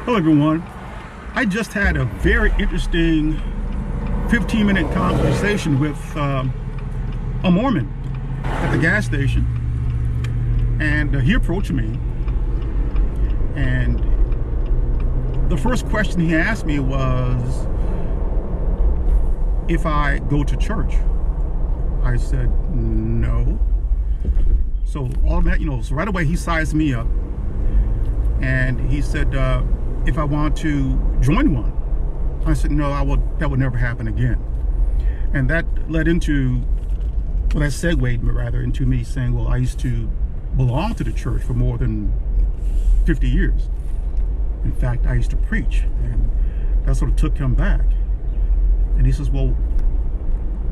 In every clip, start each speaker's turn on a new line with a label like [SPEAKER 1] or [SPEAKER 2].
[SPEAKER 1] Hello everyone. I just had a very interesting 15-minute conversation with a Mormon at the gas station, and he approached me, and the first question he asked me was if I go to church. I said no. So all that, so right away he sized me up, and he said if I want to join one. I said no, that would never happen again. And that led into, well, that segued rather into me saying, well, I used to belong to the church for more than 50 years. In fact, I used to preach, and that sort of took him back. And he says, well,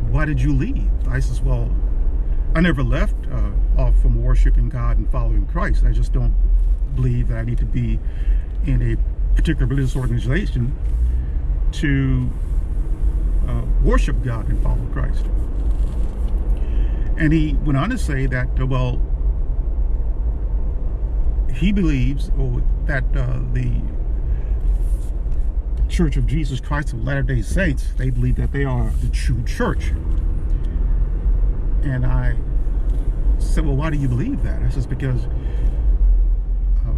[SPEAKER 1] why did you leave? I says, well, I never left off from worshiping God and following Christ. I just don't believe that I need to be in a particular religious organization to worship God and follow Christ. And he went on to say that, well, he believes that the Church of Jesus Christ of Latter-day Saints, they believe that they are the true church. And I said, well, why do you believe that? I says, because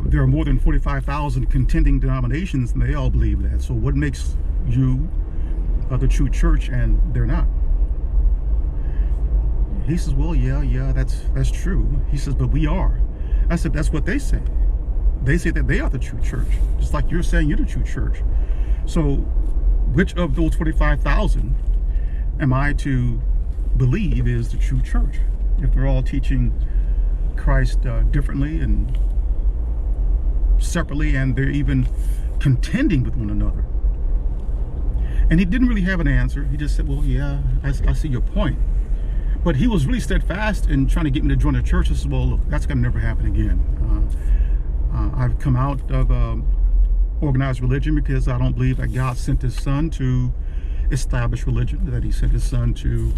[SPEAKER 1] there are more than 45,000 contending denominations, and they all believe that. So what makes you the true church and they're not? He says, well, yeah, that's true. He says, but we are. I said, that's what they say. They say that they are the true church, just like you're saying you're the true church. So which of those 45,000 am I to believe is the true church, if they're all teaching Christ differently and separately, and they're even contending with one another? And he didn't really have an answer. He just said, well, yeah, I see your point. But he was really steadfast in trying to get me to join the church. I said, well, look, that's going to never happen again. I've come out of organized religion because I don't believe that God sent his son to establish religion, that he sent his son to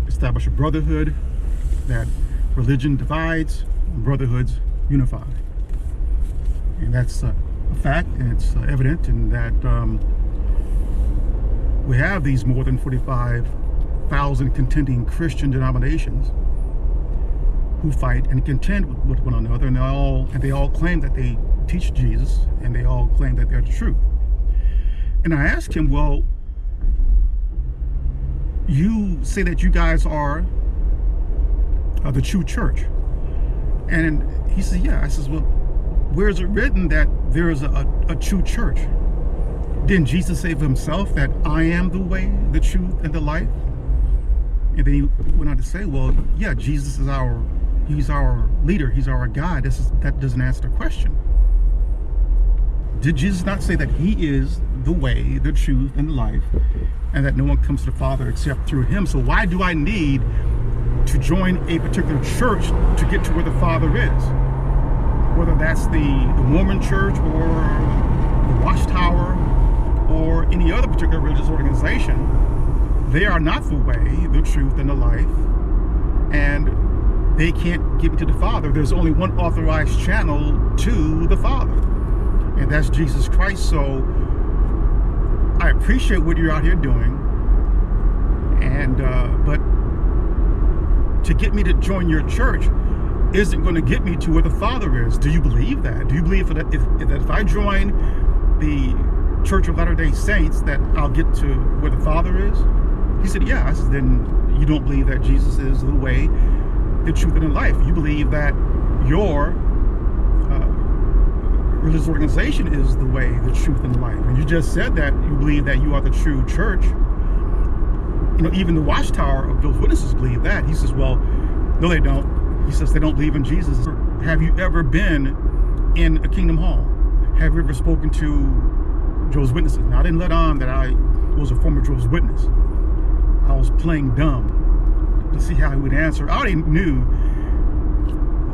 [SPEAKER 1] establish a brotherhood, that religion divides, brotherhoods unify. And that's a fact, and it's evident in that we have these more than 45,000 contending Christian denominations who fight and contend with one another, and they all claim that they teach Jesus, and they all claim that they're the truth. And I asked him, well, you say that you guys are the true church. And he said, yeah. I says, well, where is it written that there is a true church? Didn't Jesus say of himself that I am the way, the truth, and the life? And then he went on to say, well, yeah, Jesus is he's our leader, he's our guide. That doesn't answer the question. Did Jesus not say that he is the way, the truth, and the life, and that no one comes to the Father except through him? So why do I need to join a particular church to get to where the Father is? Whether that's the Mormon church or the Watchtower or any other particular religious organization, they are not the way, the truth, and the life, and they can't get me to the Father. There's only one authorized channel to the Father, and that's Jesus Christ. So I appreciate what you're out here doing, and but to get me to join your church isn't going to get me to where the Father is. Do you believe that? Do you believe that if I join the Church of Latter-day Saints that I'll get to where the Father is? He said, yeah. I said, then you don't believe that Jesus is the way, the truth, and the life. You believe that your religious organization is the way, the truth, and the life. And you just said that you believe that you are the true church. Even the Watchtower of those witnesses believe that. He says, well, no, they don't. He says they don't believe in Jesus. Have you ever been in a Kingdom Hall? Have you ever spoken to Jehovah's Witnesses? Now, I didn't let on that I was a former Jehovah's Witness. I was playing dumb to see how he would answer. I already knew.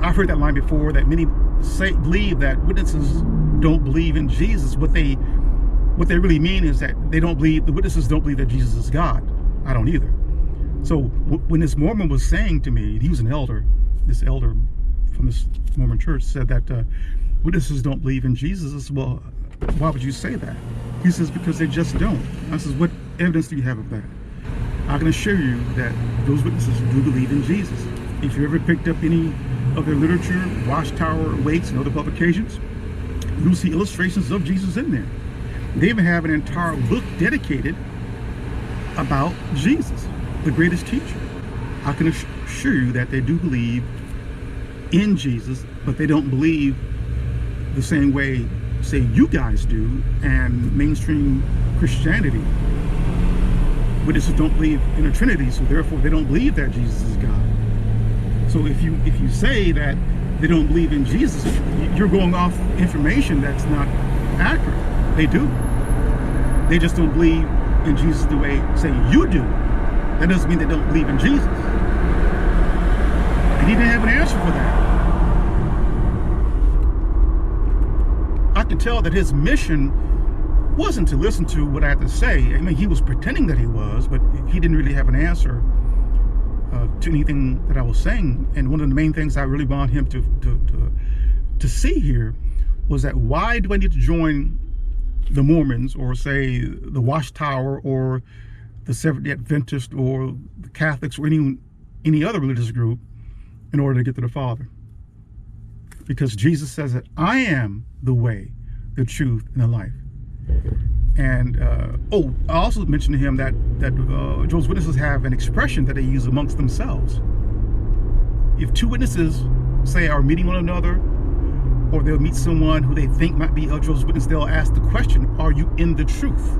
[SPEAKER 1] I've heard that line before, that many believe that witnesses don't believe in Jesus. What they really mean is that the witnesses don't believe that Jesus is God. I don't either. So when this Mormon was saying to me, he was an elder, this elder from this Mormon church said that witnesses don't believe in Jesus. Well, why would you say that? He says, because they just don't. I says, what evidence do you have of that? I can assure you that those witnesses do believe in Jesus. If you ever picked up any of their literature, Watchtower, Wakes, and other publications, you'll see illustrations of Jesus in there. They even have an entire book dedicated about Jesus, the greatest teacher. I can assure you that they do believe in Jesus, but they don't believe the same way, say, you guys do, and mainstream Christianity. Witnesses don't believe in a Trinity, so therefore they don't believe that Jesus is God. So if you say that they don't believe in Jesus, you're going off information that's not accurate. They do. They just don't believe in Jesus the way, say, you do. That doesn't mean they don't believe in Jesus. And he didn't have an answer for that. I can tell that his mission wasn't to listen to what I had to say. I mean, he was pretending that he was, but he didn't really have an answer to anything that I was saying. And one of the main things I really want him to see here was that, why do I need to join the Mormons, or say the Watchtower, or the Seventh-day Adventist, or the Catholics, or any other religious group in order to get to the Father? Because Jesus says that I am the way, the truth, and the life. And I also mentioned to him that Jehovah's Witnesses have an expression that they use amongst themselves. If two witnesses, say, are meeting one another, or they'll meet someone who they think might be a Jehovah's Witness, they'll ask the question, are you in the truth?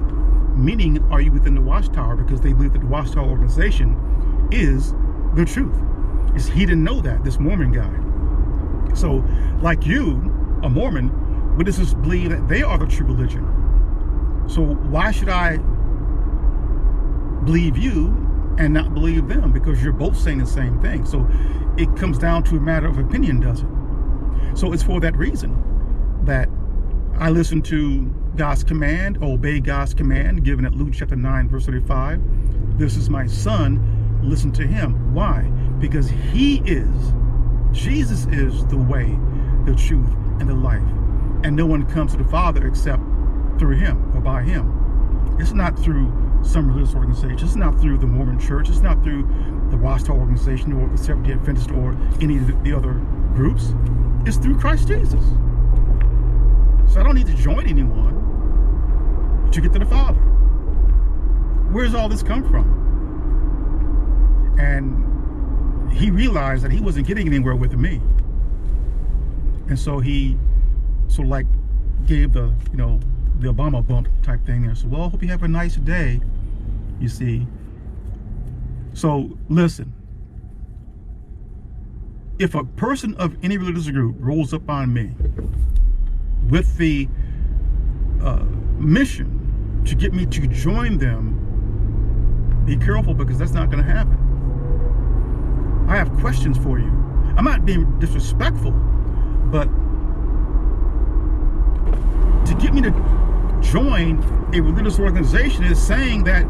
[SPEAKER 1] Meaning, are you within the Watchtower? Because they believe that the Watchtower organization is the truth. He didn't know that, this Mormon guy. So, like you, a Mormon, witnesses believe that they are the true religion. So why should I believe you and not believe them? Because you're both saying the same thing. So it comes down to a matter of opinion, does it? So it's for that reason that I listen to God's command, obey God's command, given at Luke chapter 9, verse 35. This is my son, listen to him. Why? Because Jesus is the way, the truth, and the life. And no one comes to the Father except through him or by him. It's not through some religious organization. It's not through the Mormon church. It's not through the Watchtower organization or the Seventh-day Adventist or any of the other groups. It's through Christ Jesus. So I don't need to join anyone to get to the Father. Where's all this come from? And he realized that he wasn't getting anywhere with me. And so he sort of like gave the Obama bump type thing there. So, well, hope you have a nice day, you see. So, listen. If a person of any religious group rolls up on me with the mission to get me to join them, be careful, because that's not going to happen. I have questions for you. I'm not being disrespectful, but to get me to join a religious organization is saying that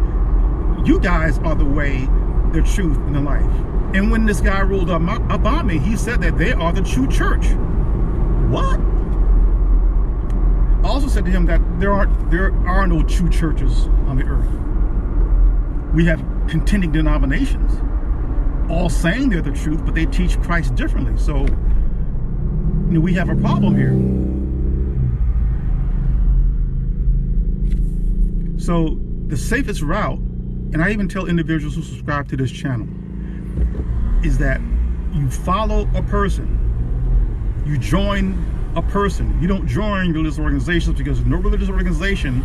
[SPEAKER 1] you guys are the way, the truth, and the life. And when this guy rolled up on me, he said that they are the true church. What? I also said to him that there are no true churches on the earth. We have contending denominations, all saying they're the truth, but they teach Christ differently. So, we have a problem here. So the safest route, and I even tell individuals who subscribe to this channel, is that you follow a person, you join a person. You don't join religious organizations, because no religious organization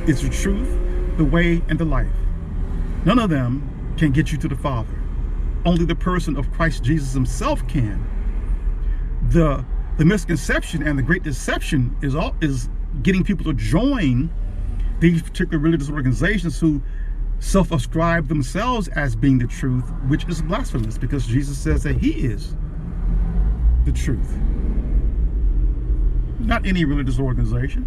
[SPEAKER 1] is the truth, the way, and the life. None of them can get you to the Father. Only the person of Christ Jesus himself can. The misconception and the great deception is getting people to join these particular religious organizations who self-ascribe themselves as being the truth, which is blasphemous, because Jesus says that he is the truth. Not any religious organization.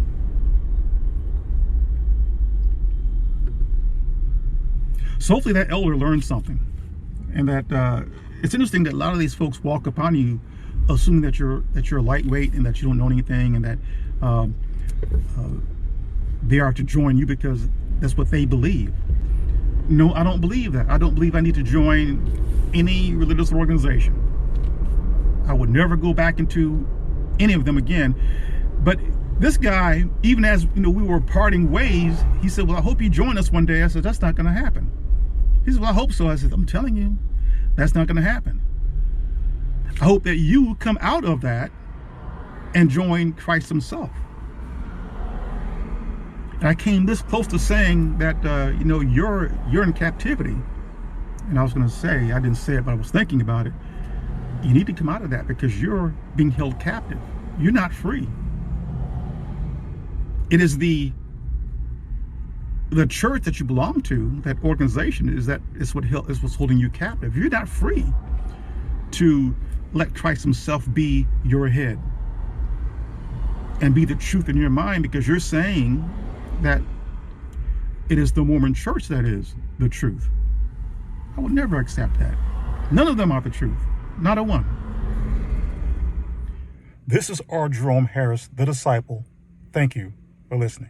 [SPEAKER 1] So hopefully that elder learned something. And that it's interesting that a lot of these folks walk upon you assuming that you're lightweight and that you don't know anything, and that they are to join you because that's what they believe. No, I don't believe that. I don't believe I need to join any religious organization. I would never go back into any of them again. But this guy, even as we were parting ways, he said, well, I hope you join us one day. I said, that's not going to happen. He said, well, I hope so. I said, I'm telling you, that's not going to happen. I hope that you come out of that and join Christ himself. And I came this close to saying that, you're in captivity. And I was going to say, I didn't say it, but I was thinking about it. You need to come out of that because you're being held captive. You're not free. It is the church that you belong to, that organization, is what's holding you captive. You're not free to let Christ himself be your head and be the truth in your mind, because you're saying that it is the Mormon church that is the truth. I would never accept that. None of them are the truth. Not a one. This is R. Jerome Harris, the disciple. Thank you for listening.